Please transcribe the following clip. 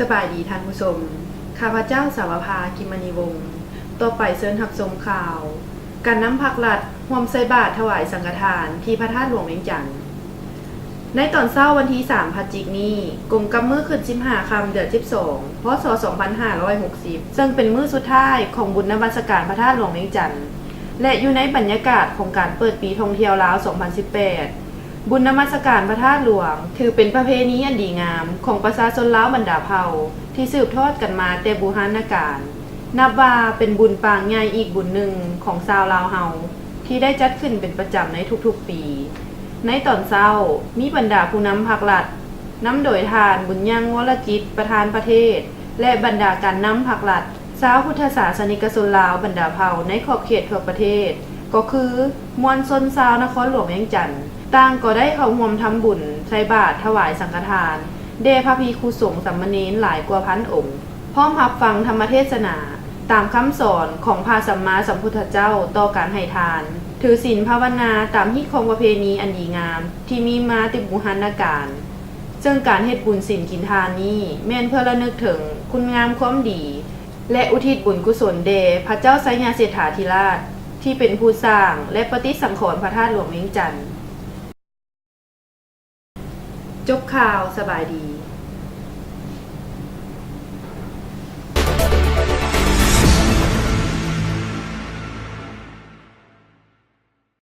สบายดีท่านผู้ชมข้าพเจ้าสาวภากิมณีวงศ์ต่อไปเชิญรับชมข่าว การนำผักหลัดห่วมใส่บาตรถวายสังฆทานที่พระธาตุหลวงเวียงจันทน์ในตอนเช้าวันที่3พฤศจิกายนนี้กรมกำมือขึ้น15 ค่ำเดือน12 พศ 2560 ซึ่งเป็นมื้อสุดท้ายของบุญนมัสการพระธาตุหลวงเวียงจันทน์และอยู่ในบรรยากาศของการเปิดปีท่องเที่ยวลาว 2018 บุญนมัสการพระธาตุหลวงถือเป็นประเพณีอันดีงามของประชาชนลาวบรรดาเผ่าที่สืบทอดกันมาแต่โบราณกาลนับว่าเป็นบุญปางใหญ่อีกบุญหนึ่งของชาวลาวเฮาที่ได้จัดขึ้นเป็นประจำในทุกๆปีในตอนเช้ามีบรรดาผู้นำภาครัฐนำโดยทานบุญยังวรจิตประธานประเทศและบรรดาการนำภาครัฐชาวพุทธศาสนิกชนลาวบรรดาเผ่าในขอบเขตทั่วประเทศก็คือมวลชนชาวนครหลวงเวียงจันทน์ต่างก็ได้เข้าร่วมทำบุญใส่บาตรถวายสังฆทานแด่พระภิกษุสงฆ์สามเณรหลายกว่าพันองค์พร้อมรับฟังธรรมเทศนาตามคำสอนของพระสัมมาสัมพุทธเจ้าต่อการให้ทานถือศีลภาวนาตามฮิตของประเพณีอันดีงามที่มีมาแต่โบราณกาลซึ่งการเฮ็ดบุญศีลกินทานนี้แม่นเพื่อระลึกถึงคุณงามความดีและอุทิศบุญกุศลแด่พระเจ้าไสยเศรษฐาธิราชที่เป็นผู้สร้างและปฏิสังขรณ์พระธาตุหลวงเวียงจันทน์จบข่าวสบายดี